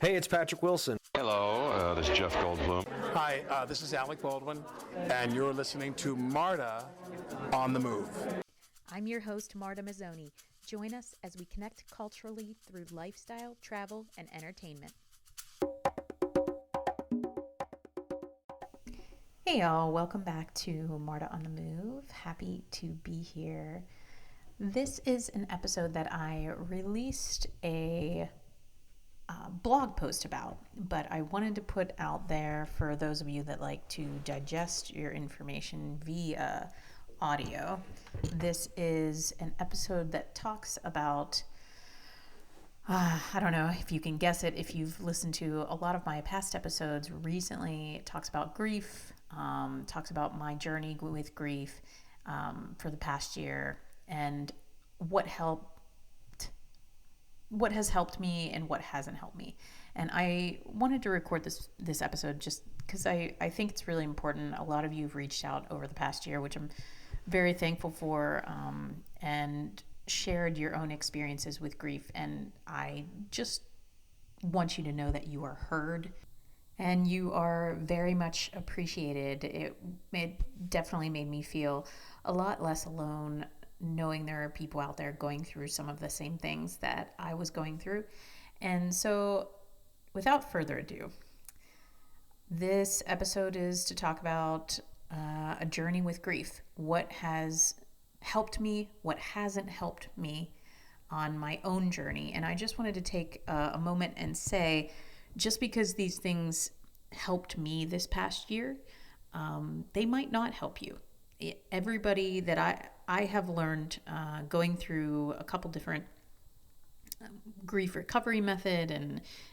Hey, it's Patrick Wilson. Hello, this is Jeff Goldblum. Hi, this is Alec Baldwin, and you're listening to Marta on the Move. I'm your host, Marta Mazzoni. Join us as we connect culturally through lifestyle, travel, and entertainment. Hey y'all, welcome back to Marta on the Move. Happy to be here. This is an episode that I released a blog post about, but I wanted to put out there for those of you that like to digest your information via audio. This is an episode that talks about, I don't know if you can guess it, if you've listened to a lot of my past episodes recently. It talks about grief, talks about my journey with grief for the past year, and what has helped me and what hasn't helped me. And I wanted to record this episode just because I think it's really important. A lot of you have reached out over the past year, which I'm very thankful for, and shared your own experiences with grief. And I just want you to know that you are heard and you are very much appreciated. It definitely made me feel a lot less alone, knowing there are people out there going through some of the same things that I was going through. And so, without further ado, this episode is to talk about a journey with grief. What has helped me, what hasn't helped me on my own journey. And I just wanted to take a moment and say, just because these things helped me this past year, they might not help you. Everybody that I have learned going through a couple different grief recovery method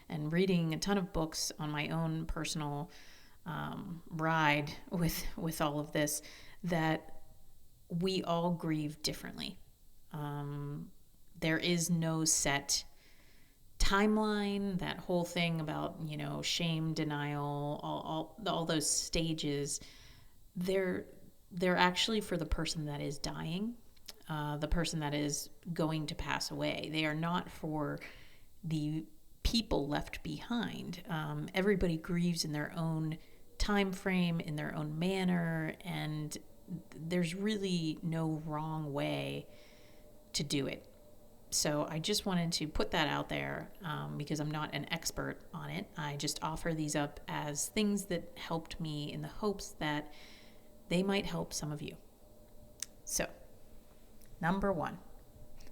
and reading a ton of books on my own personal ride with all of this, that we all grieve differently. There is no set timeline. That whole thing about, shame, denial, all those stages, they're actually for the person that is dying, the person that is going to pass away. They are not for the people left behind. Everybody grieves in their own time frame, in their own manner, and there's really no wrong way to do it. So I just wanted to put that out there because I'm not an expert on it. I just offer these up as things that helped me in the hopes that they might help some of you. So, number one,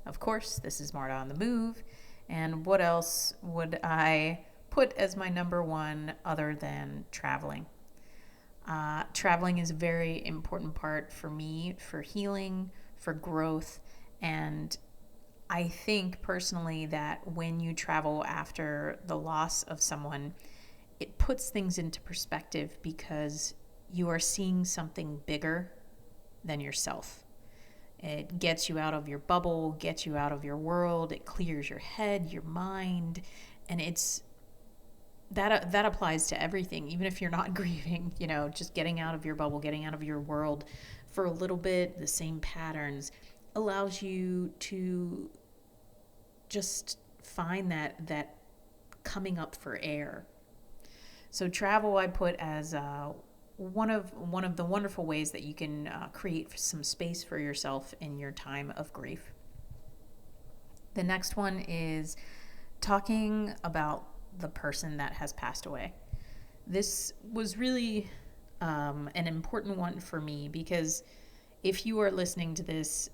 of course, this is Marta on the Move. And what else would I put as my number one other than traveling? Traveling is a very important part for me, for healing, for growth. And I think personally that when you travel after the loss of someone, it puts things into perspective because you are seeing something bigger than yourself. It gets you out of your bubble, gets you out of your world. It clears your head, your mind, and that applies to everything. Even if you're not grieving, just getting out of your bubble, getting out of your world for a little bit, the same patterns allows you to just find that coming up for air. So travel I put as one of the wonderful ways that you can create some space for yourself in your time of grief. The next one is talking about the person that has passed away. This was really an important one for me because if you are listening to this,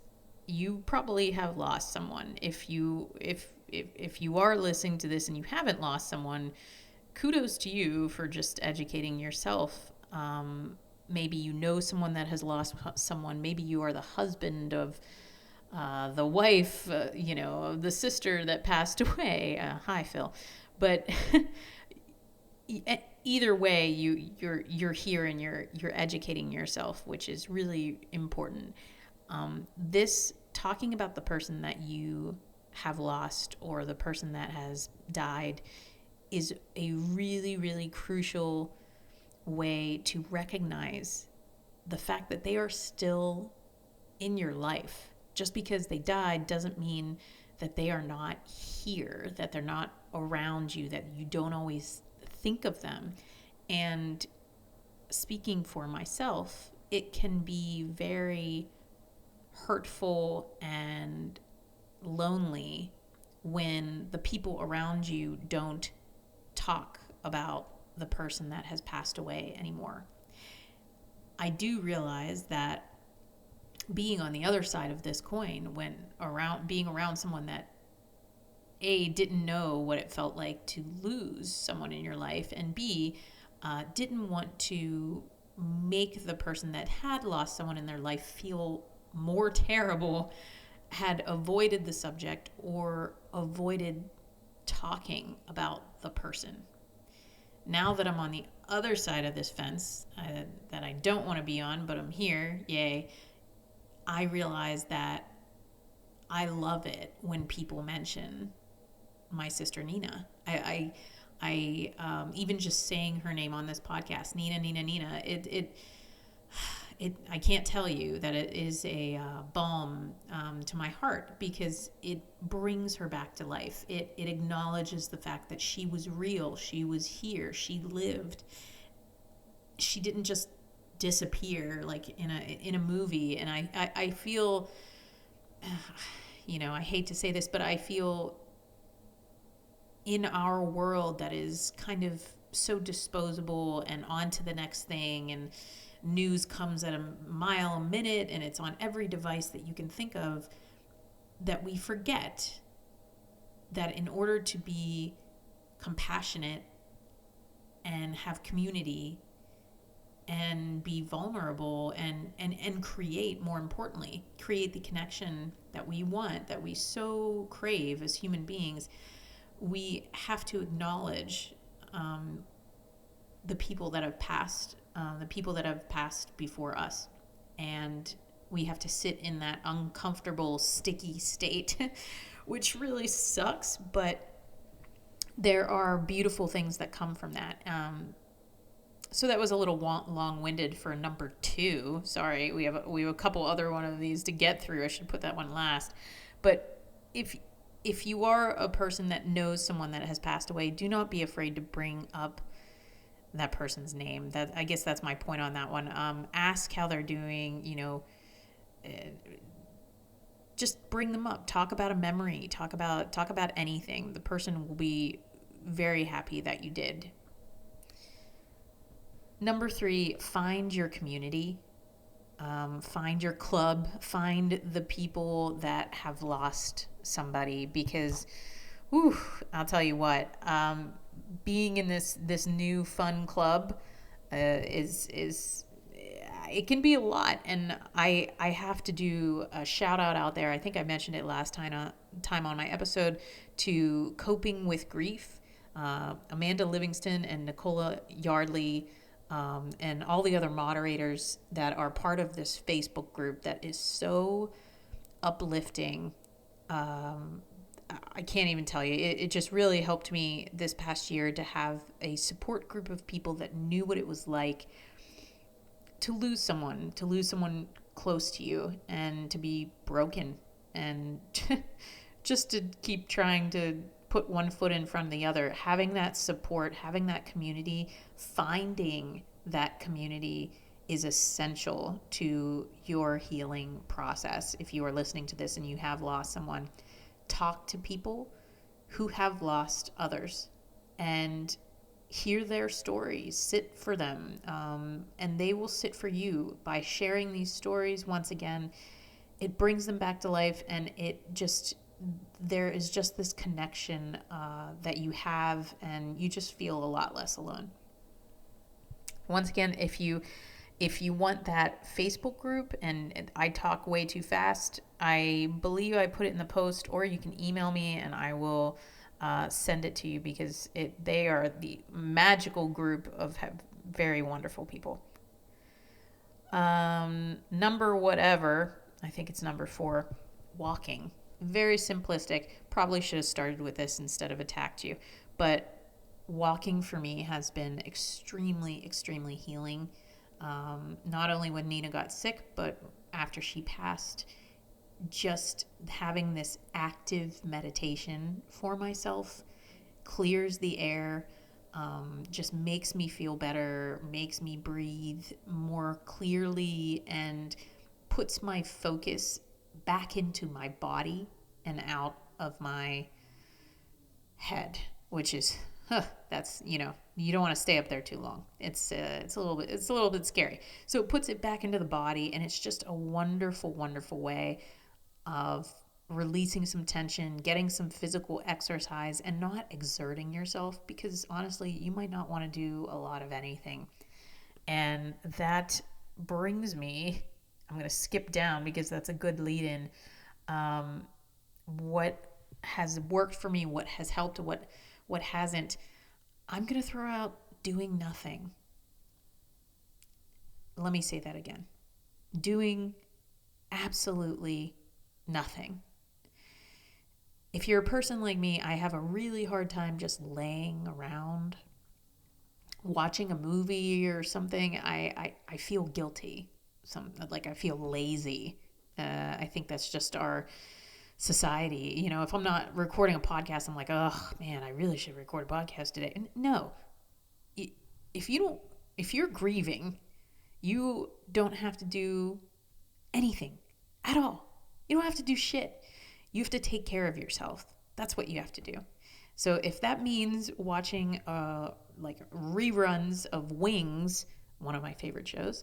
you probably have lost someone. If you are listening to this and you haven't lost someone, kudos to you for just educating yourself. Maybe you know someone that has lost someone. Maybe you are the husband of the wife, of the sister that passed away. Hi, Phil. But either way, you're here and you're educating yourself, which is really important. This talking about the person that you have lost or the person that has died is a really, really crucial way to recognize the fact that they are still in your life. Just because they died doesn't mean that they are not here, that they're not around you that you don't always think of them. And speaking for myself, it can be very hurtful and lonely when the people around you don't talk about the person that has passed away anymore. I do realize that being on the other side of this coin, when being around someone that A, didn't know what it felt like to lose someone in your life, and B, didn't want to make the person that had lost someone in their life feel more terrible, had avoided the subject or avoided talking about the person. Now that I'm on the other side of this fence, that I don't want to be on, but I'm here, yay, I realize that I love it when people mention my sister Nina. I even just saying her name on this podcast, Nina, I can't tell you that it is a balm to my heart, because it brings her back to life. It acknowledges the fact that she was real, she was here, she lived. She didn't just disappear like in a movie. And I feel, I hate to say this, but I feel in our world that is kind of so disposable and on to the next thing, and news comes at a mile a minute and it's on every device that you can think of, that we forget that in order to be compassionate and have community and be vulnerable and create, more importantly, create the connection that we want, that we so crave as human beings, we have to acknowledge the people that have passed, before us. And we have to sit in that uncomfortable, sticky state, which really sucks, but there are beautiful things that come from that. So that was a little long-winded for number 2. Sorry, we have a couple other one of these to get through. I should put that one last. But if you are a person that knows someone that has passed away, do not be afraid to bring up that person's name. I guess that's my point on that one. Ask how they're doing, just bring them up. Talk about a memory. Talk about anything. The person will be very happy that you did. Number 3, find your community. Find your club. Find the people that have lost somebody, because I'll tell you what, being in this new fun club is it can be a lot. And I have to do a shout out there. I think I mentioned it last time on my episode, to Coping with Grief. Amanda Livingston and Nicola Yardley, and all the other moderators that are part of this Facebook group that is so uplifting. I can't even tell you. It just really helped me this past year to have a support group of people that knew what it was like to lose someone close to you, and to be broken, and just to keep trying to put one foot in front of the other. Having that support, having that community, finding that community is essential to your healing process. If you are listening to this and you have lost someone, talk to people who have lost others and hear their stories. Sit for them, and they will sit for you. By sharing these stories, once again, it brings them back to life, and there is just this connection that you have, and you just feel a lot less alone. Once again, if you want that Facebook group, and I talk way too fast, I believe I put it in the post, or you can email me and I will send it to you, because they are the magical group of very wonderful people. Number whatever, I think it's number 4, walking. Very simplistic. Probably should have started with this instead of attacked you. But walking for me has been extremely, extremely healing. Not only when Nina got sick, but after she passed, just having this active meditation for myself clears the air, just makes me feel better, makes me breathe more clearly, and puts my focus back into my body and out of my head, which is that's, you don't want to stay up there too long. It's a little bit scary. So it puts it back into the body, and it's just a wonderful, wonderful way of releasing some tension, getting some physical exercise, and not exerting yourself, because honestly, you might not want to do a lot of anything. And that brings me, I'm going to skip down because that's a good lead in. What has worked for me, what has helped, what hasn't. I'm going to throw out doing nothing. Let me say that again. Doing absolutely nothing. If you're a person like me, I have a really hard time just laying around watching a movie or something. I feel guilty. I feel lazy. I think that's just our society. If I'm not recording a podcast, I'm like, oh man, I really should record a podcast today. No, if you're grieving, you don't have to do anything at all. You don't have to do shit. You have to take care of yourself. That's what you have to do. So if that means watching reruns of Wings, one of my favorite shows,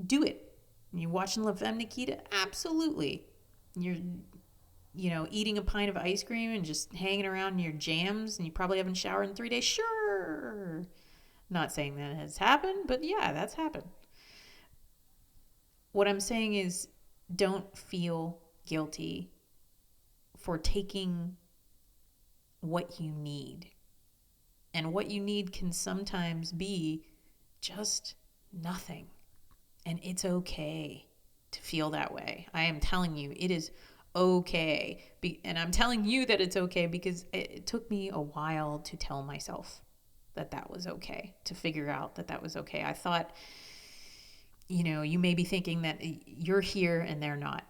do it. You watching La Femme Nikita? Absolutely. You're, eating a pint of ice cream and just hanging around in your jams, and you probably haven't showered in 3 days. Sure. Not saying that has happened, but yeah, that's happened. What I'm saying is, don't feel guilty for taking what you need. And what you need can sometimes be just nothing. And it's okay to feel that way. I am telling you, it is okay. And I'm telling you that it's okay because it took me a while to tell myself that was okay, to figure out that was okay. I thought, you may be thinking that you're here and they're not.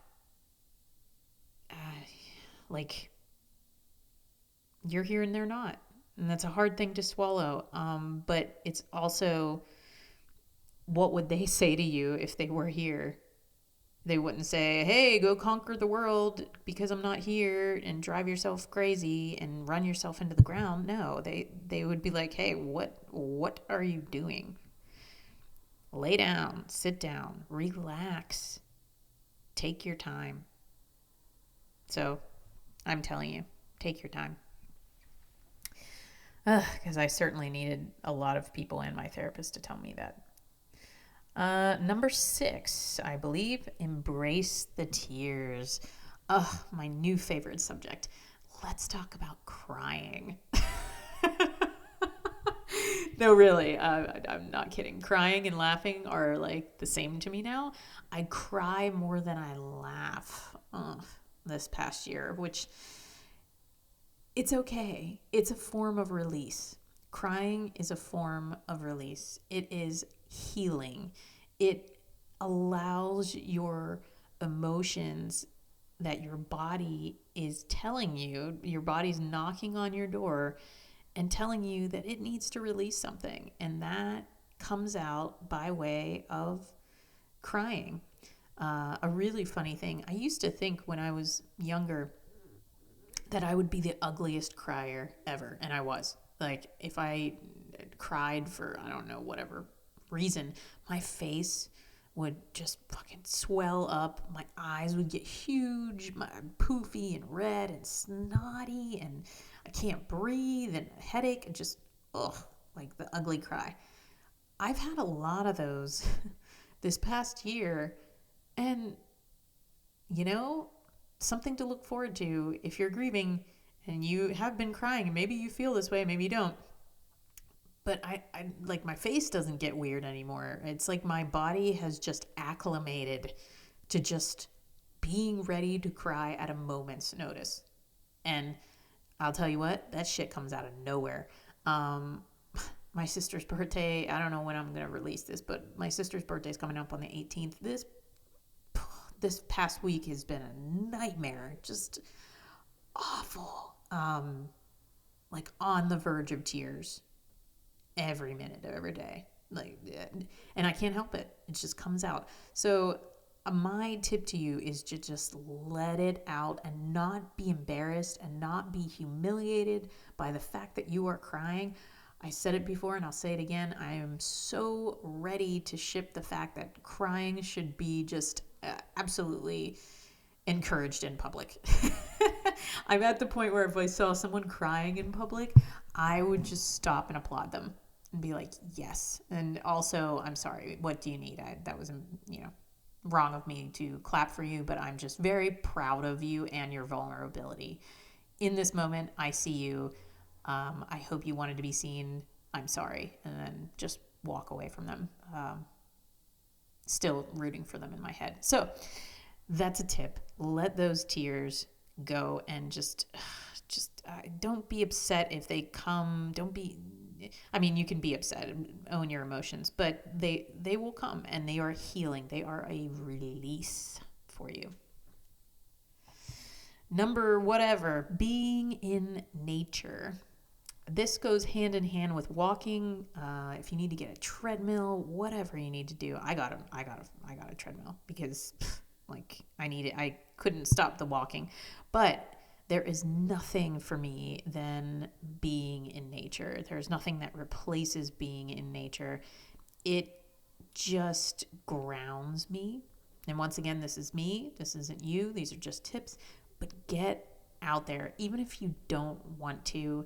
You're here and they're not. And that's a hard thing to swallow. But it's also, what would they say to you if they were here? They wouldn't say, hey, go conquer the world because I'm not here, and drive yourself crazy and run yourself into the ground. No, they would be like, hey, what are you doing? Lay down, sit down, relax, take your time. So I'm telling you, take your time. Because I certainly needed a lot of people and my therapist to tell me that. Number 6, I believe, embrace the tears. My new favorite subject. Let's talk about crying. No, really, I'm not kidding. Crying and laughing are like the same to me now. I cry more than I laugh this past year, which it's okay. It's a form of release. Crying is a form of release. It is healing. It allows your emotions that your body is telling you, your body's knocking on your door and telling you that it needs to release something. And that comes out by way of crying. A really funny thing, I used to think when I was younger that I would be the ugliest crier ever. And I was. Like, if I cried for, I don't know, whatever reason, my face would just fucking swell up. My eyes would get huge, poofy and red and snotty, and I can't breathe, and a headache, and just, like the ugly cry. I've had a lot of those this past year, and, something to look forward to if you're grieving and you have been crying, and maybe you feel this way, maybe you don't. But I like, my face doesn't get weird anymore. It's like my body has just acclimated to just being ready to cry at a moment's notice. And I'll tell you what, that shit comes out of nowhere. My sister's birthday, I don't know when I'm going to release this, but my sister's birthday is coming up on the 18th. This past week has been a nightmare. Just awful. like on the verge of tears every minute of every day. Like, and I can't help it. It just comes out. So my tip to you is to just let it out and not be embarrassed and not be humiliated by the fact that you are crying. I said it before and I'll say it again. I am so ready to ship the fact that crying should be just absolutely encouraged in public. I'm at the point where if I saw someone crying in public, I would just stop and applaud them and be like, yes. And also, I'm sorry, what do you need? That was, wrong of me to clap for you, but I'm just very proud of you and your vulnerability. In this moment, I see you. I hope you wanted to be seen. I'm sorry. And then just walk away from them. Still rooting for them in my head. So that's a tip. Let those tears go and just don't be upset if they come. You can be upset and own your emotions, but they will come and they are healing. They are a release for you. Number whatever, being in nature. This goes hand in hand with walking. If you need to get a treadmill, whatever you need to do, I got a treadmill because I need it. I couldn't stop the walking, but there is nothing for me than being in nature. There's nothing that replaces being in nature. It just grounds me. And once again, this is me. This isn't you. These are just tips. But get out there, even if you don't want to.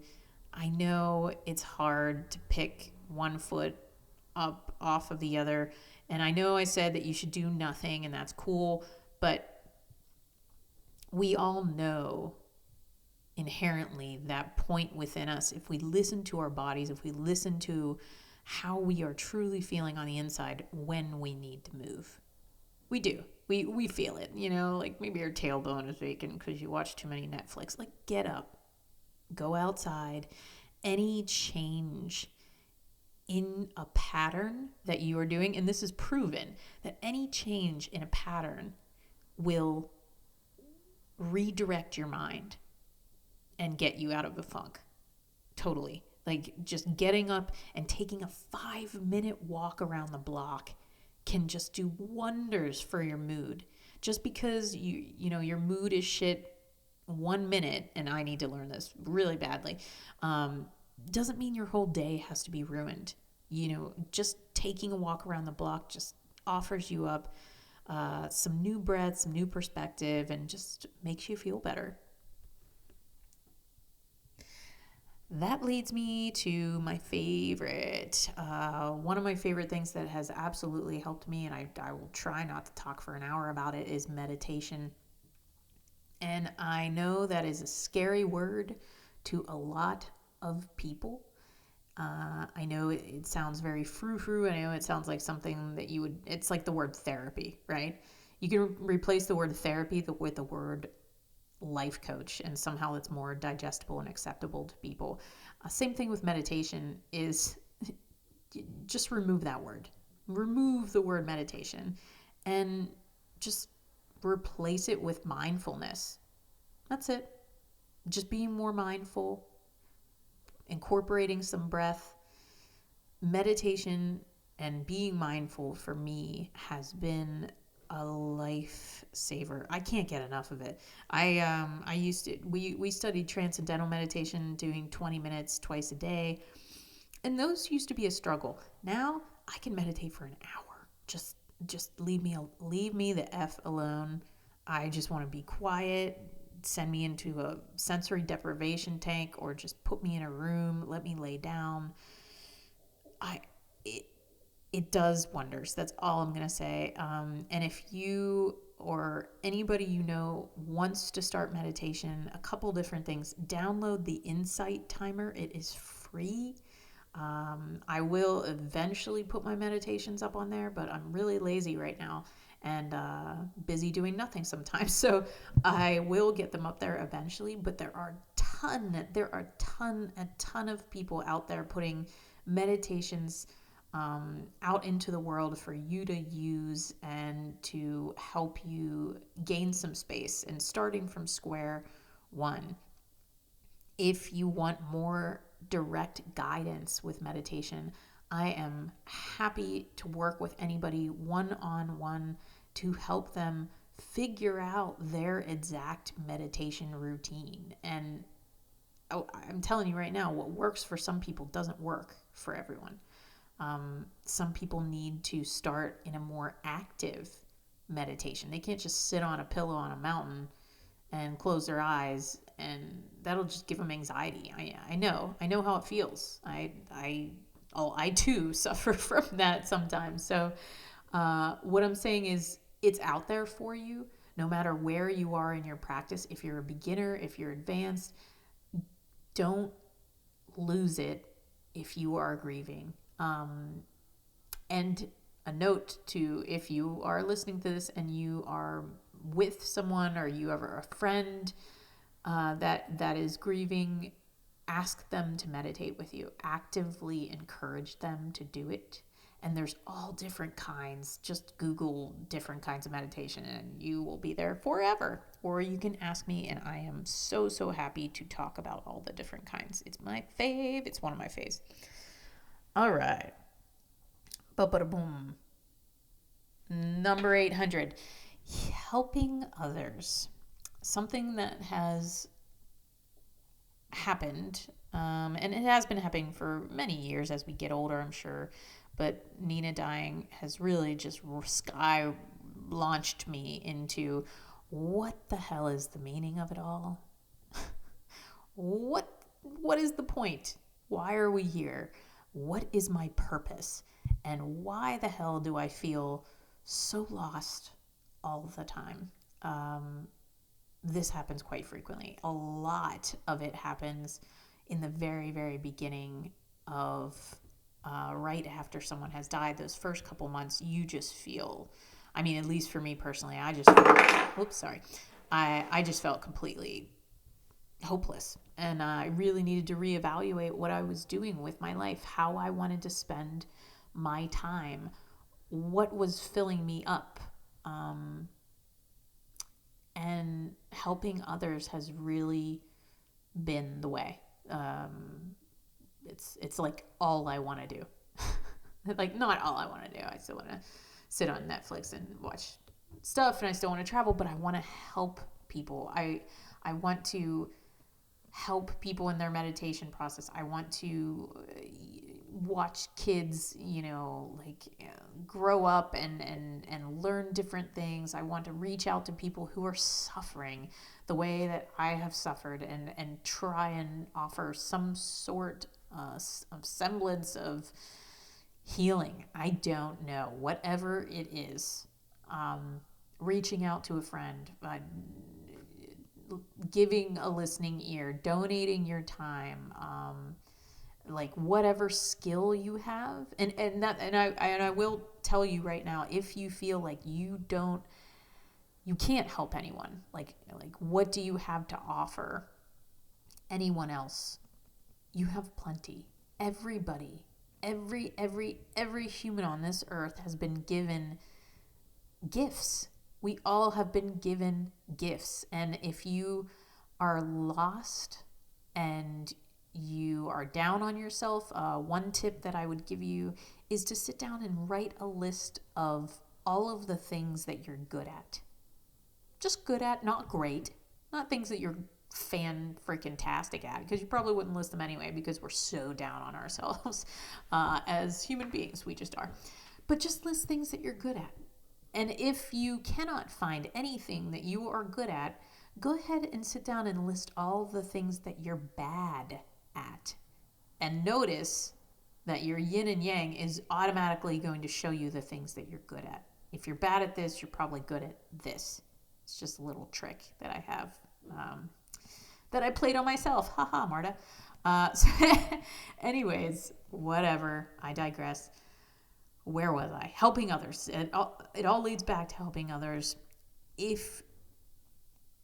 I know it's hard to pick one foot up off of the other. And I know I said that you should do nothing, and that's cool. But we all know inherently that point within us, if we listen to our bodies, if we listen to how we are truly feeling on the inside when we need to move. We do. We feel it, like maybe your tailbone is aching because you watch too many Netflix. Like, get up, go outside. Any change in a pattern that you are doing, and this is proven, that any change in a pattern will redirect your mind and get you out of the funk. Totally. Like, just getting up and taking a 5-minute walk around the block can just do wonders for your mood. Just because your mood is shit 1 minute, and I need to learn this really badly, doesn't mean your whole day has to be ruined. Just taking a walk around the block just offers you up some new breath, some new perspective, and just makes you feel better. That leads me to my favorite. One of my favorite things that has absolutely helped me, and I will try not to talk for an hour about it, is meditation. And I know that is a scary word to a lot of people. I know it sounds very frou-frou. I know it sounds like something that it's like the word therapy, right? You can replace the word therapy with the word life coach, and somehow it's more digestible and acceptable to people. Same thing with meditation is just remove that word. Remove the word meditation and just replace it with mindfulness. That's it. Just being more mindful, incorporating some breath. Meditation and being mindful for me has been a lifesaver. I can't get enough of it. We studied transcendental meditation, doing 20 minutes twice a day, and those used to be a struggle. Now I can meditate for an hour. Just leave me the F alone. I just want to be quiet. Send me into a sensory deprivation tank, or just put me in a room, let me lay down. It does wonders. That's all I'm going to say. And if you or anybody wants to start meditation, a couple different things. Download the Insight Timer. It is free. I will eventually put my meditations up on there, but I'm really lazy right now and busy doing nothing sometimes. So I will get them up there eventually, but there are a ton of people out there putting meditations out into the world for you to use and to help you gain some space, and starting from square one. If you want more direct guidance with meditation, I am happy to work with anybody one-on-one to help them figure out their exact meditation routine. And I'm telling you right now, what works for some people doesn't work for everyone. Some people need to start in a more active meditation. They can't just sit on a pillow on a mountain and close their eyes, and that'll just give them anxiety. I know how it feels. I too suffer from that sometimes. So what I'm saying is, it's out there for you, no matter where you are in your practice. If you're a beginner, if you're advanced, don't lose it if you are grieving. And a note to, if you are listening to this and you are with someone, or you have a friend that is grieving, ask them to meditate with you. Actively encourage them to do it. And there's all different kinds. Just Google different kinds of meditation and you will be there forever. Or you can ask me, and I am so, so happy to talk about all the different kinds. It's my fave. It's one of my faves. All right. Ba-ba-da-boom. Number 800. Helping others. Something that has happened, and it has been happening for many years as we get older, I'm sure. But Nina dying has really just sky launched me into, what the hell is the meaning of it all? What is the point? Why are we here? What is my purpose? And why the hell do I feel so lost all the time? This happens quite frequently. A lot of it happens in the very, very beginning of right after someone has died. Those first couple months, you just feel, I mean, at least for me personally, I just felt completely hopeless. And I really needed to reevaluate what I was doing with my life, how I wanted to spend my time, what was filling me up. And helping others has really been the way. It's like all I want to do. Like, not all I want to do. I still want to sit on Netflix and watch stuff, and I still want to travel, but I want to help people. I want to help people in their meditation process. I want to watch kids, grow up and learn different things. I want to reach out to people who are suffering the way that I have suffered, and try and offer some sort of semblance of healing. I don't know. Whatever it is. Reaching out to a friend, giving a listening ear, donating your time, like whatever skill you have, and I will tell you right now, if you feel like you can't help anyone, like what do you have to offer anyone else? You have plenty. Everybody, every human on this earth has been given gifts. We all have been given gifts. And if you are lost and you are down on yourself, one tip that I would give you is to sit down and write a list of all of the things that you're good at. Just good at, not great. Not things that you're fan-freaking-tastic at, because you probably wouldn't list them anyway, because we're so down on ourselves as human beings. We just are. But just list things that you're good at. And if you cannot find anything that you are good at, go ahead and sit down and list all the things that you're bad at. And notice that your yin and yang is automatically going to show you the things that you're good at. If you're bad at this, you're probably good at this. It's just a little trick that I have, that I played on myself. Haha, Marta. Anyways, whatever. I digress. Where was I? Helping others. It all leads back to helping others. If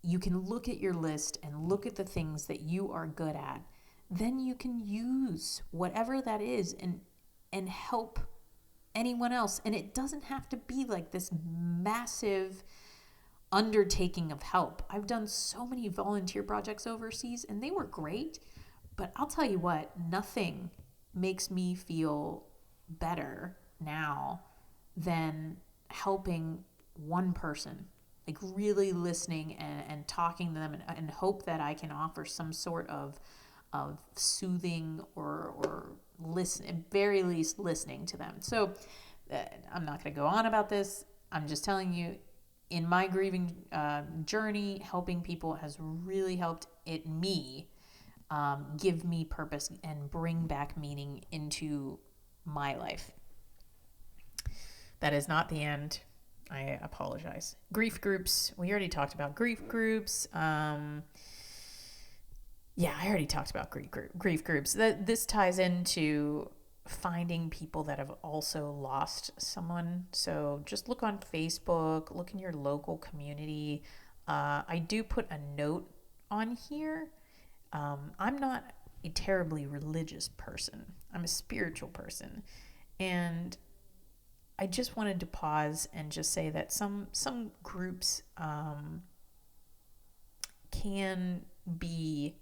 you can look at your list and look at the things that you are good at, then you can use whatever that is and help anyone else. And it doesn't have to be like this massive undertaking of help. I've done so many volunteer projects overseas and they were great, but I'll tell you what, nothing makes me feel better now than helping one person, like really listening and talking to them, and hope that I can offer some sort of soothing or listen, at very least listening to them. So I'm not going to go on about this. I'm just telling you, in my grieving journey, helping people has really helped me give me purpose and bring back meaning into my life. That is not the end. I apologize. Grief groups. We already talked about grief groups. I already talked about grief groups. This ties into finding people that have also lost someone. So just look on Facebook, look in your local community. I do put a note on here. I'm not a terribly religious person. I'm a spiritual person. And I just wanted to pause and just say that some groups can be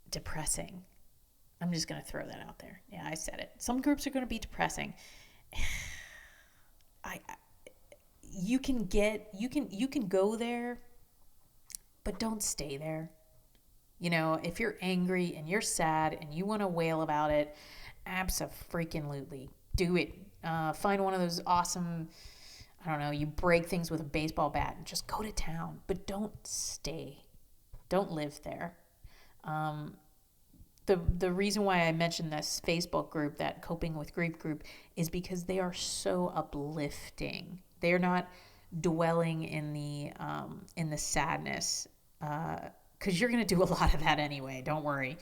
depressing. I'm just going to throw that out there. Yeah, I said it. Some groups are going to be depressing. You can go there, but don't stay there. You know, if you're angry and you're sad and you want to wail about it, abso-freaking-lutely, do it. Find one of those awesome, I don't know, you break things with a baseball bat and just go to town, but don't stay. Don't live there. The reason why I mentioned this Facebook group, that Coping with Grief group, is because they are so uplifting. They're not dwelling in the sadness, because you're going to do a lot of that anyway. Don't worry.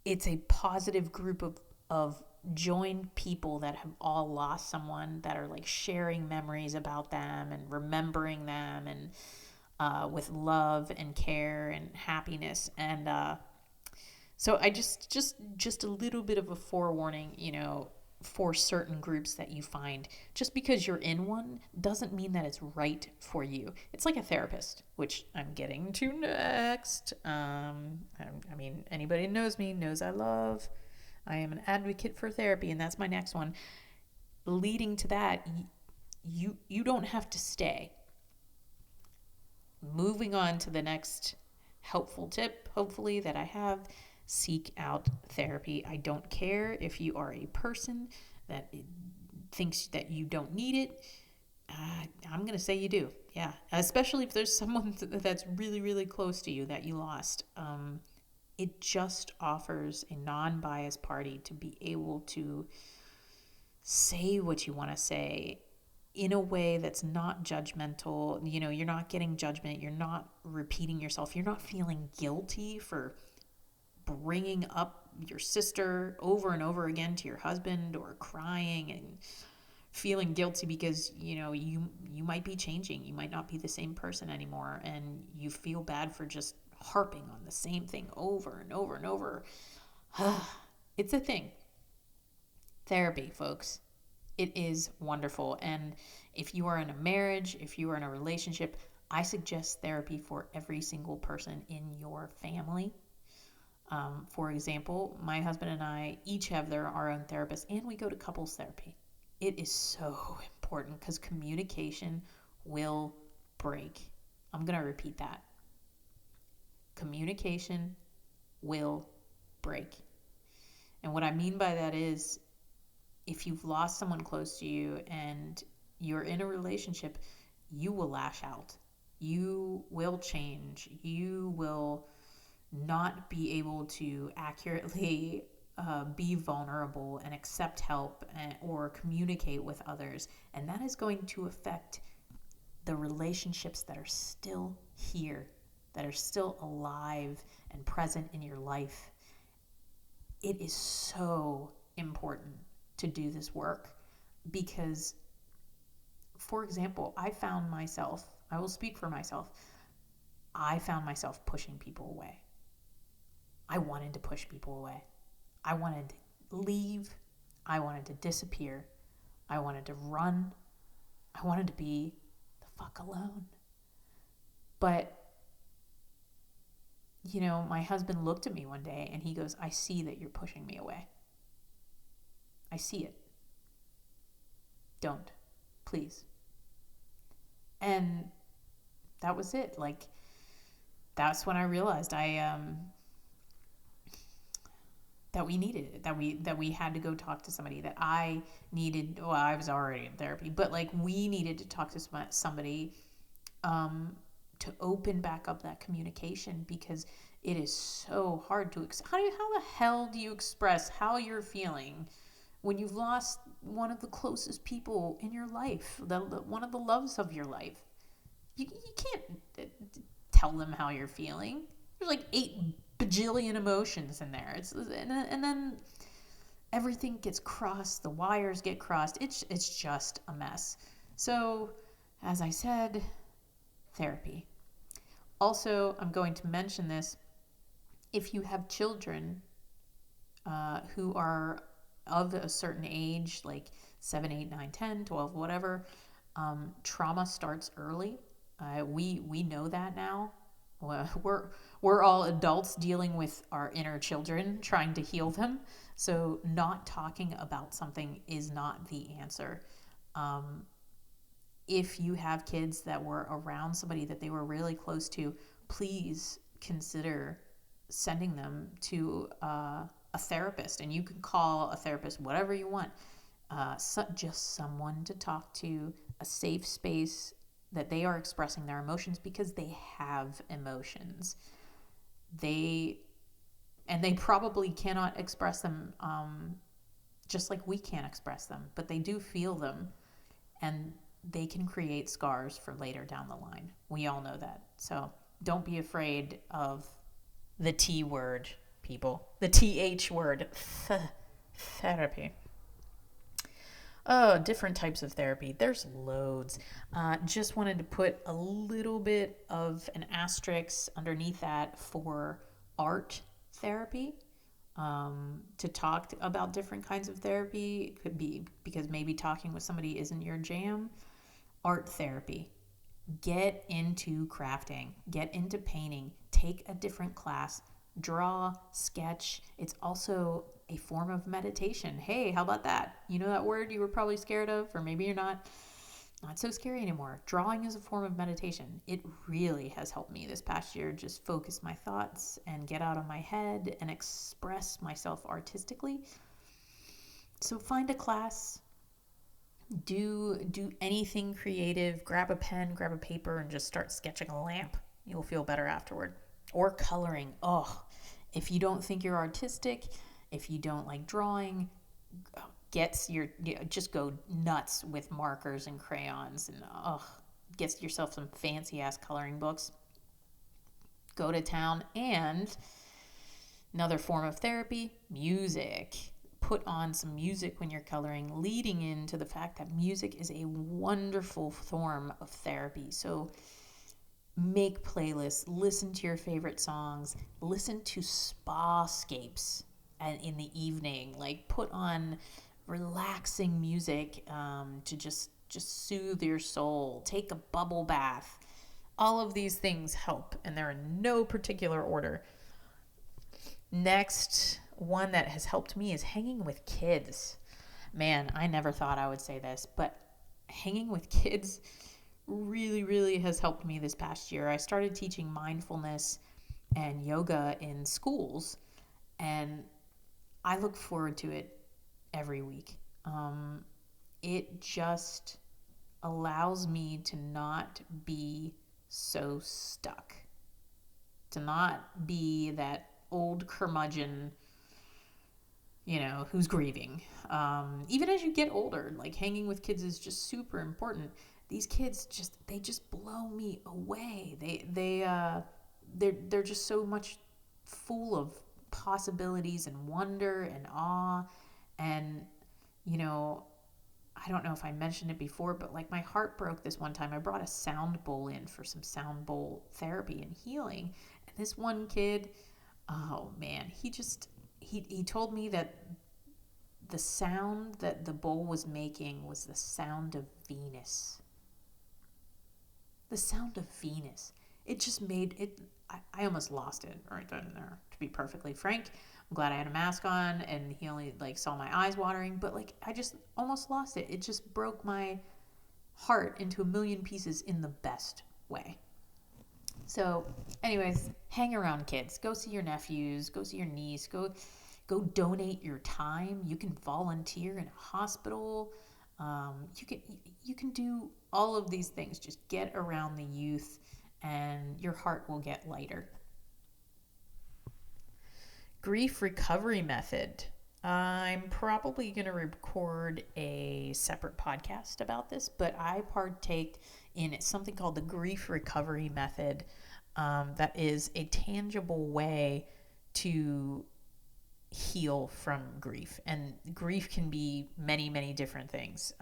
It's a positive group of joined people that have all lost someone, that are like sharing memories about them and remembering them, and with love and care and happiness. And so I just a little bit of a forewarning, for certain groups that you find. Just because you're in one doesn't mean that it's right for you. It's like a therapist, which I'm getting to next. Anybody who knows me knows I am an advocate for therapy, and that's my next one. Leading to that, you don't have to stay. Moving on to the next helpful tip, hopefully, that I have: seek out therapy. I don't care if you are a person that thinks that you don't need it. I'm going to say you do. Yeah. Especially if there's someone that's really, really close to you that you lost. It just offers a non-biased party to be able to say what you want to say in a way that's not judgmental. You're not getting judgment. You're not repeating yourself. You're not feeling guilty for bringing up your sister over and over again to your husband, or crying and feeling guilty because, you might be changing. You might not be the same person anymore, and you feel bad for just harping on the same thing over and over and over. It's a thing. Therapy, folks. It is wonderful. And if you are in a marriage, if you are in a relationship, I suggest therapy for every single person in your family. For example, my husband and I each have our own therapist, and we go to couples therapy. It is so important because communication will break. I'm going to repeat that. Communication will break. And what I mean by that is, if you've lost someone close to you and you're in a relationship, you will lash out. You will change. You will not be able to accurately be vulnerable and accept help or communicate with others. And that is going to affect the relationships that are still here, that are still alive and present in your life. It is so important to do this work because, for example, I will speak for myself, I found myself pushing people away. I wanted to push people away. I wanted to leave. I wanted to disappear. I wanted to run. I wanted to be the fuck alone. But, you know, my husband looked at me one day and he goes, I see that you're pushing me away. I see it. Don't. Please. And that was it. Like, that's when I realized that we needed it, that we had to go talk to somebody, that I needed. Well, I was already in therapy, but like we needed to talk to somebody to open back up that communication, because it is so hard to how the hell do you express how you're feeling when you've lost one of the closest people in your life, one of the loves of your life? You can't tell them how you're feeling. There's like 8 bajillion emotions in there. And then everything gets crossed. The wires get crossed. It's just a mess. So, as I said, therapy. Also, I'm going to mention this. If you have children who are of a certain age, like 7, 8, 9, 10, 12, whatever, trauma starts early. We know that now. We're all adults dealing with our inner children, trying to heal them. So not talking about something is not the answer. If you have kids that were around somebody that they were really close to, please consider sending them to a therapist. And you can call a therapist whatever you want. Just someone to talk to, a safe space that they are expressing their emotions, because they have emotions. They probably cannot express them just like we can't express them, but they do feel them, and they can create scars for later down the line. We all know that. So don't be afraid of the T word, people. The TH word. Therapy. Oh, different types of therapy. There's loads. Just wanted to put a little bit of an asterisk underneath that for art therapy. To talk about different kinds of therapy. It could be because maybe talking with somebody isn't your jam. Art therapy. Get into crafting. Get into painting. Take a different class. Draw, sketch. It's also a form of meditation. Hey, how about that? You know that word you were probably scared of, or maybe you're not so scary anymore. Drawing is a form of meditation. It really has helped me this past year just focus my thoughts and get out of my head and express myself artistically. So find a class, do anything creative, grab a pen, grab a paper, and just start sketching a lamp. You'll feel better afterward. Or coloring. Oh, if you don't think you're artistic, if you don't like drawing, just go nuts with markers and crayons, and get yourself some fancy ass coloring books. Go to town. And another form of therapy, music. Put on some music when you're coloring, leading into the fact that music is a wonderful form of therapy. So make playlists, listen to your favorite songs, listen to spa-scapes and in the evening, like put on relaxing music to just soothe your soul. Take a bubble bath. All of these things help, and they're in no particular order. Next one that has helped me is hanging with kids. Man, I never thought I would say this, but hanging with kids really, really has helped me this past year. I started teaching mindfulness and yoga in schools, and I look forward to it every week. It just allows me to not be so stuck, to not be that old curmudgeon, who's grieving. Even as you get older, like hanging with kids is just super important. These kids just blow me away. They're just so much full of possibilities and wonder and awe. And I don't know if I mentioned it before, but like my heart broke this one time. I brought a sound bowl in for some sound bowl therapy and healing. And this one kid, oh man, he told me that the sound that the bowl was making was the sound of Venus. The Sound of Venus. It just made it, I almost lost it right then and there, to be perfectly frank. I'm glad I had a mask on and he only like saw my eyes watering, but like I just almost lost it. It just broke my heart into a million pieces in the best way. So anyways, hang around, kids. Go see your nephews, go see your niece, go donate your time. You can volunteer in a hospital. You can do all of these things. Just get around the youth and your heart will get lighter. Grief recovery method. I'm probably going to record a separate podcast about this, but I partake in something called the grief recovery method. That is a tangible way to heal from grief. And grief can be many, many different things.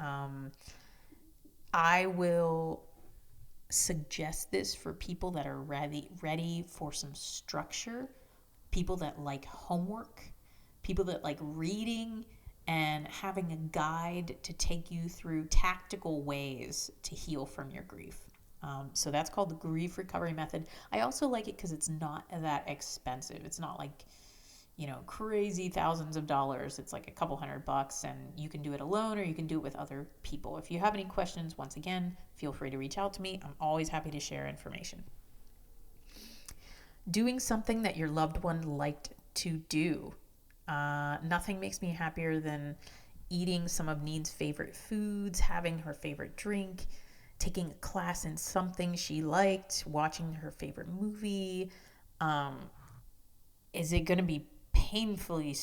I will suggest this for people that are ready for some structure, people that like homework, people that like reading and having a guide to take you through tactical ways to heal from your grief. So that's called the grief recovery method. I also like it because it's not that expensive. It's not like, crazy thousands of dollars. It's like a couple $100 and you can do it alone or you can do it with other people. If you have any questions, once again, feel free to reach out to me. I'm always happy to share information. Doing something that your loved one liked to do. Nothing makes me happier than eating some of Neen's favorite foods, having her favorite drink, taking a class in something she liked, watching her favorite movie. Is it going to be painfully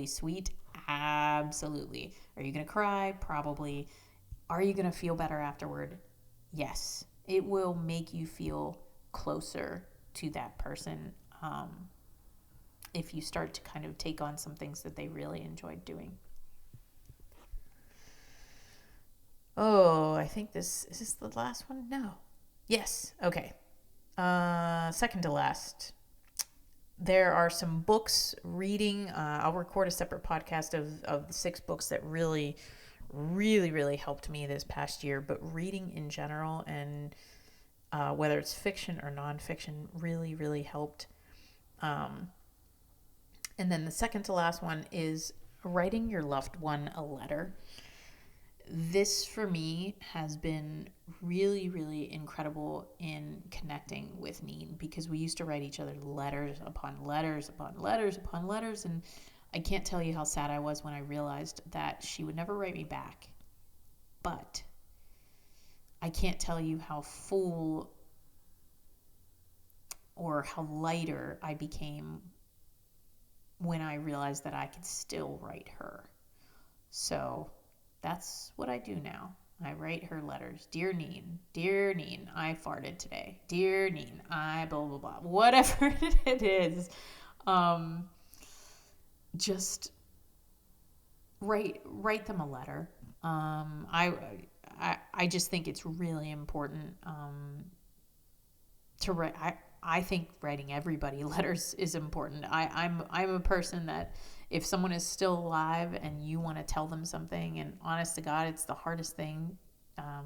sweet? Absolutely. Are you going to cry? Probably. Are you going to feel better afterward? Yes. It will make you feel closer to that person if you start to kind of take on some things that they really enjoyed doing. Oh, I think is this the last one? No. Yes. Okay. Second to last. There are some books reading. I'll record a separate podcast of the 6 books that really, really, really helped me this past year. But reading in general, and whether it's fiction or nonfiction, really, really helped. And then the second to last one is writing your loved one a letter. This, for me, has been really, really incredible in connecting with Neen because we used to write each other letters upon letters upon letters upon letters, and I can't tell you how sad I was when I realized that she would never write me back. But I can't tell you how full or how lighter I became when I realized that I could still write her. So that's what I do now. I write her letters. Dear Neen, I farted today. Dear Neen, I blah, blah, blah. Whatever it is. Just write them a letter. I just think it's really important to write. I think writing everybody letters is important. I'm a person that if someone is still alive and you want to tell them something, and honest to God, it's the hardest thing.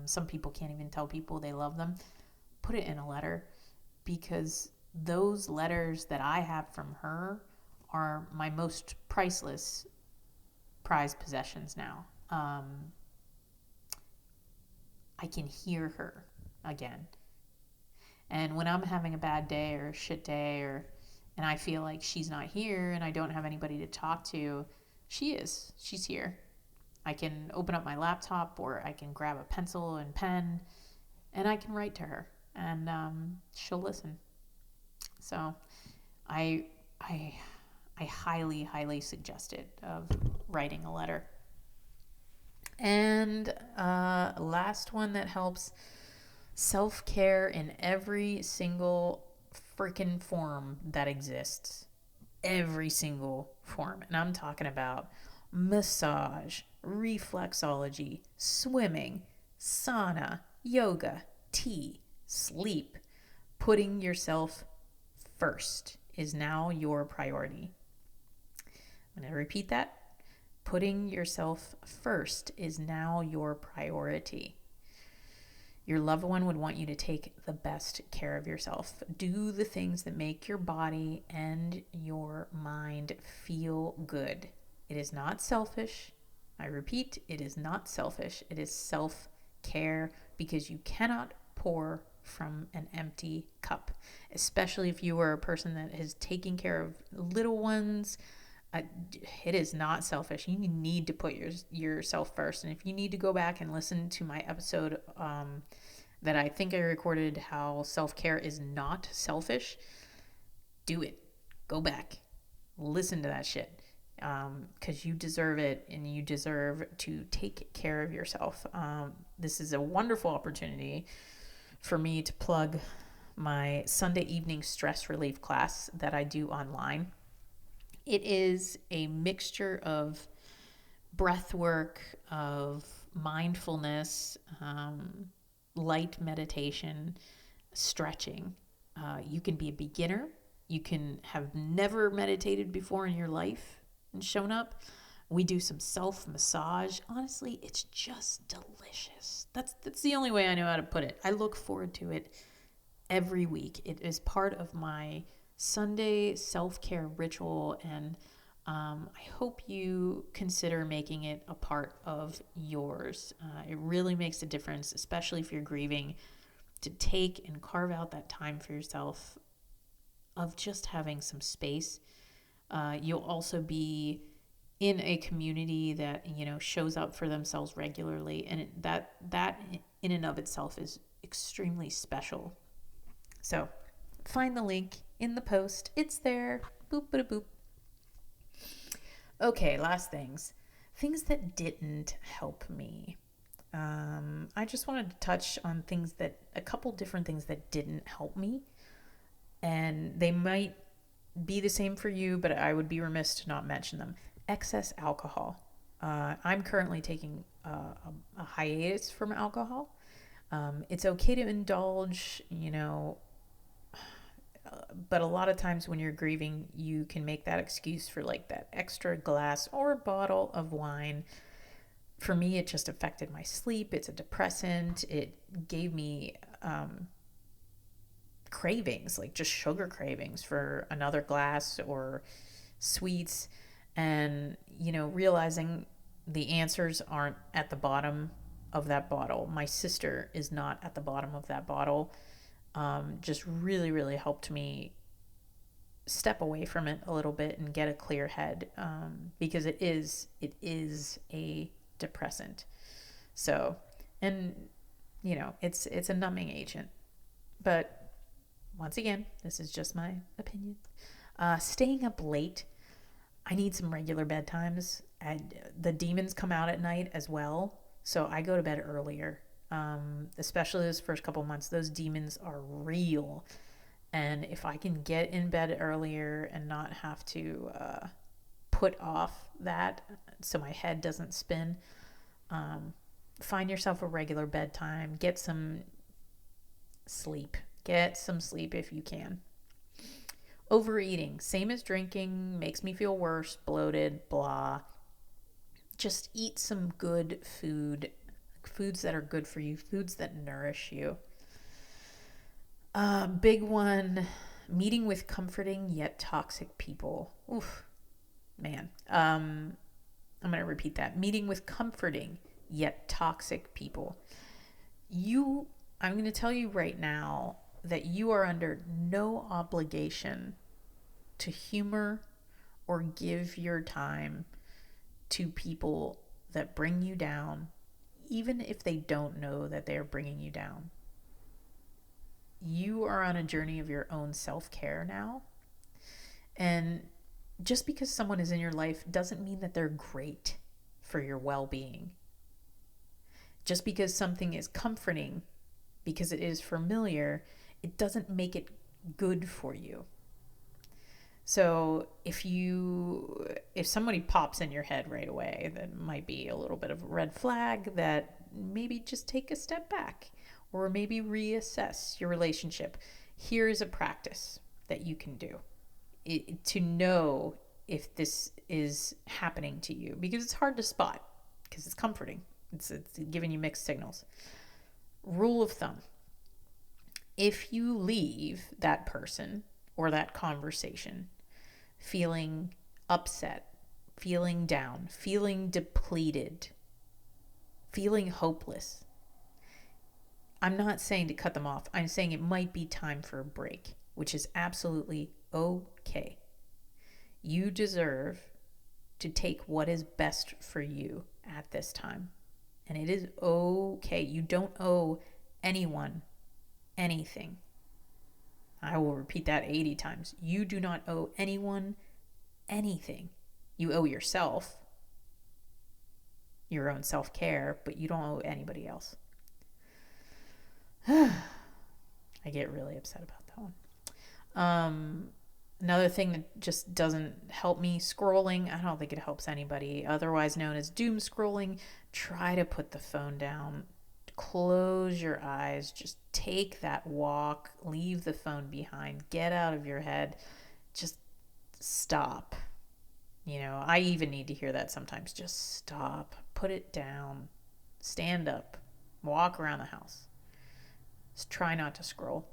Some people can't even tell people they love them. Put it in a letter, because those letters that I have from her are my most priceless, prized possessions now. I can hear her again. And when I'm having a bad day or a shit day, and I feel like she's not here and I don't have anybody to talk to, she's here. I can open up my laptop or I can grab a pencil and pen and I can write to her, and she'll listen. So I highly, highly suggest it, of writing a letter. And last one that helps, self-care in every single freaking form that exists. Every single form. And I'm talking about massage, reflexology, swimming, sauna, yoga, tea, sleep. Putting yourself first is now your priority. I'm going to repeat that. Putting yourself first is now your priority. Your loved one would want you to take the best care of yourself. Do the things that make your body and your mind feel good. It is not selfish. I repeat, it is not selfish. It is self-care, because you cannot pour from an empty cup, especially if you are a person that is taking care of little ones. It is not selfish. You need to put yourself first. And if you need to go back and listen to my episode that I think I recorded, how self-care is not selfish, do it. Go back. Listen to that shit. Because you deserve it, and you deserve to take care of yourself. This is a wonderful opportunity for me to plug my Sunday evening stress relief class that I do online. It is a mixture of breath work, of mindfulness, light meditation, stretching. You can be a beginner. You can have never meditated before in your life and shown up. We do some self-massage. Honestly, it's just delicious. That's the only way I know how to put it. I look forward to it every week. It is part of my Sunday self-care ritual, and I hope you consider making it a part of yours. It really makes a difference, especially if you're grieving, to take and carve out that time for yourself of just having some space. You'll also be in a community that, shows up for themselves regularly, and that in and of itself is extremely special. So find the link in the post. It's there. Boop, ba boop. Okay, last things that didn't help me. I just wanted to touch on a couple different things that didn't help me, and they might be the same for you, but I would be remiss to not mention them. Excess alcohol. I'm currently taking a hiatus from alcohol. It's okay to indulge, but a lot of times when you're grieving, you can make that excuse for like that extra glass or bottle of wine. For me, it just affected my sleep. It's a depressant. It gave me cravings, like just sugar cravings for another glass or sweets. And, realizing the answers aren't at the bottom of that bottle. My sister is not at the bottom of that bottle. Just really, really helped me step away from it a little bit and get a clear head, because it is a depressant. So, and it's a numbing agent. But once again, this is just my opinion. Staying up late. I need some regular bedtimes. The demons come out at night as well, so I go to bed earlier. Especially those first couple months, those demons are real. And if I can get in bed earlier and not have to put off that so my head doesn't spin, find yourself a regular bedtime. Get some sleep. Get some sleep if you can. Overeating, same as drinking, makes me feel worse, bloated, blah. Just eat some good foods that are good for you, foods that nourish you. Big one, meeting with comforting yet toxic people. Oof, man. I'm going to repeat that. Meeting with comforting yet toxic people. I'm going to tell you right now that you are under no obligation to humor or give your time to people that bring you down, even if they don't know that they're bringing you down. You are on a journey of your own self-care now. And just because someone is in your life doesn't mean that they're great for your well-being. Just because something is comforting, because it is familiar, it doesn't make it good for you. So if somebody pops in your head right away, that might be a little bit of a red flag, that maybe just take a step back or maybe reassess your relationship. Here is a practice that you can do to know if this is happening to you, because it's hard to spot because it's comforting. It's giving you mixed signals. Rule of thumb: if you leave that person or that conversation feeling upset, feeling down, feeling depleted, feeling hopeless, I'm not saying to cut them off. I'm saying it might be time for a break, which is absolutely okay. You deserve to take what is best for you at this time. And it is okay. You don't owe anyone anything. I will repeat that 80 times. You do not owe anyone anything. You owe yourself your own self-care, but you don't owe anybody else. I get really upset about that one. Another thing that just doesn't help me, scrolling. I don't think it helps anybody, otherwise known as doom scrolling. Try to put the phone down. Close your eyes. Just take that walk. Leave the phone behind. Get out of your head. Just stop. You know, I even need to hear that sometimes. Just stop. Put it down. Stand up. Walk around the house. Just try not to scroll.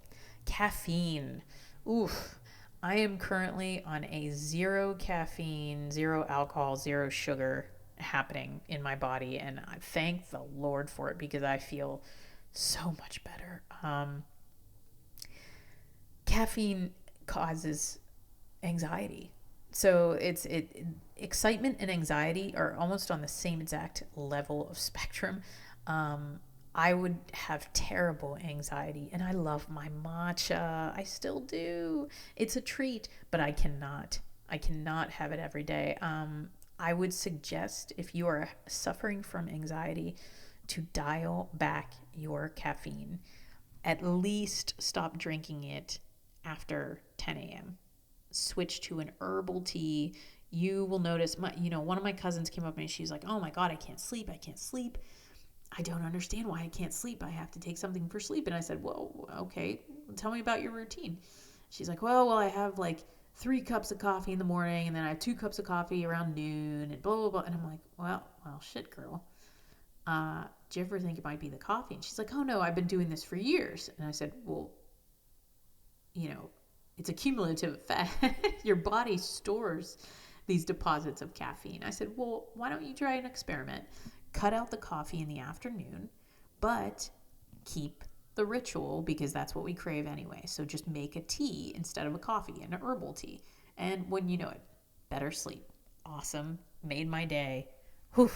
Caffeine. Oof. I am currently on a 0 caffeine, 0 alcohol, 0 sugar happening in my body, and I thank the Lord for it because I feel so much better. Caffeine causes anxiety. So excitement and anxiety are almost on the same exact level of spectrum. I would have terrible anxiety, and I love my matcha. I still do. It's a treat, but I cannot have it every day. I would suggest, if you are suffering from anxiety, to dial back your caffeine. At least stop drinking it after 10 a.m. Switch to an herbal tea. You will notice, one of my cousins came up to me and she's like, "Oh my God, I can't sleep. I don't understand why I can't sleep. I have to take something for sleep." And I said, "Well, okay, tell me about your routine." She's like, well, I have like 3 cups of coffee in the morning, and then I have 2 cups of coffee around noon, and blah, blah, blah. And I'm like, well, shit, girl. Do you ever think it might be the coffee? And she's like, "Oh no, I've been doing this for years." And I said, well, it's a cumulative effect. Your body stores these deposits of caffeine. I said, well, why don't you try an experiment? Cut out the coffee in the afternoon, but keep the ritual, because that's what we crave anyway. So just make a tea instead of a coffee, an herbal tea. And when you know it, better sleep. Awesome. Made my day. Whew.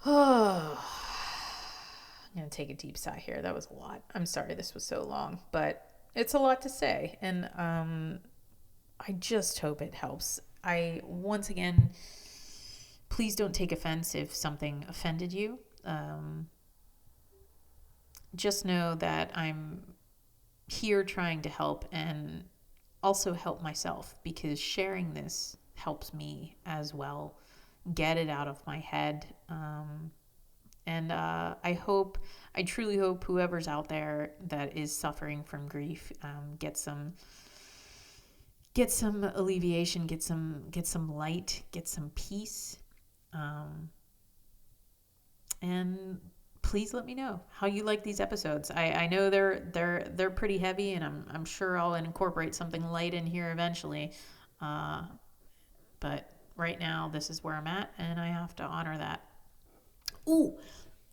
I'm going to take a deep sigh here. That was a lot. I'm sorry this was so long, but it's a lot to say. And I just hope it helps. Once again, please don't take offense if something offended you. Just know that I'm here trying to help and also help myself, because sharing this helps me as well get it out of my head. And I truly hope whoever's out there that is suffering from grief get some alleviation, get some light, get some peace. And please let me know how you like these episodes. I know they're pretty heavy, and I'm sure I'll incorporate something light in here eventually. But right now, this is where I'm at, and I have to honor that. Ooh,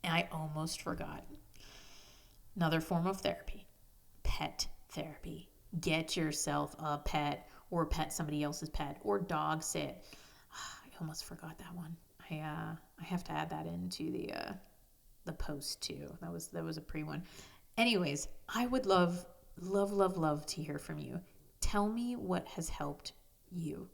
I almost forgot. Another form of therapy, pet therapy. Get yourself a pet, or pet somebody else's pet, or dog sit. I almost forgot that one. I have to add that into the post too. That was a pre one. Anyways, I would love to hear from you. Tell me what has helped you.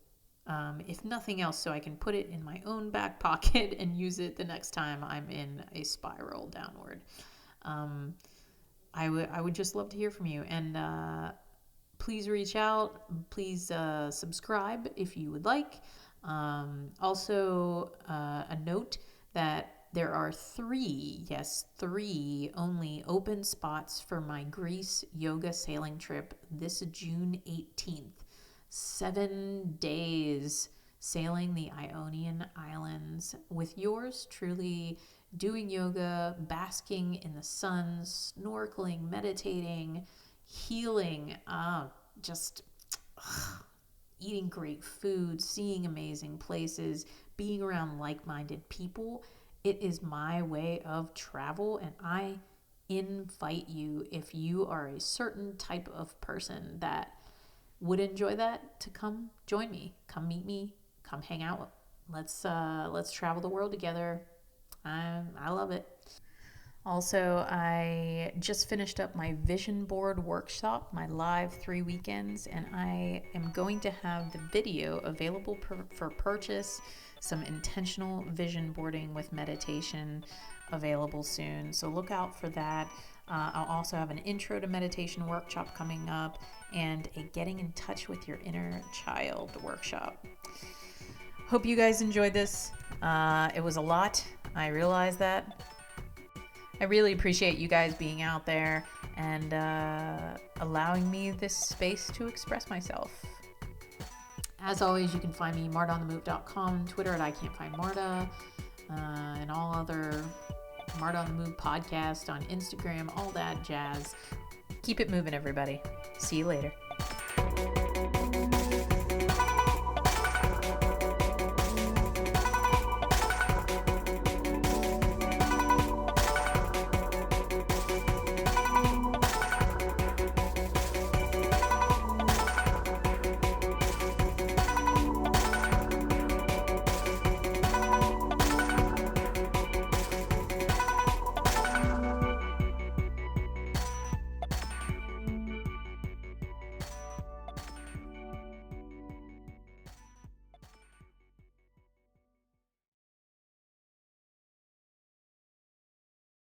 If nothing else, so I can put it in my own back pocket and use it the next time I'm in a spiral downward. I would just love to hear from you, and please reach out. Please subscribe if you would like. Also, a note that there are 3 only open spots for my Greece yoga sailing trip this June 18th. 7 days sailing the Ionian Islands with yours truly, doing yoga, basking in the sun, snorkeling, meditating, healing, just eating great food, seeing amazing places, being around like-minded people. It is my way of travel, and I invite you, if you are a certain type of person that would enjoy that, to come join me, come meet me, come hang out. Let's travel the world together. I love it. Also, I just finished up my vision board workshop, my live 3 weekends, and I am going to have the video available for purchase, some intentional vision boarding with meditation available soon. So look out for that. I'll also have an intro to meditation workshop coming up and a getting in touch with your inner child workshop. Hope you guys enjoyed this. It was a lot. I realize that. I really appreciate you guys being out there and allowing me this space to express myself. As always, you can find me martaonthemove.com, Twitter at ICan'tFindMarta, and all other Marta on the Move podcast on Instagram, all that jazz. Keep it moving, everybody. See you later.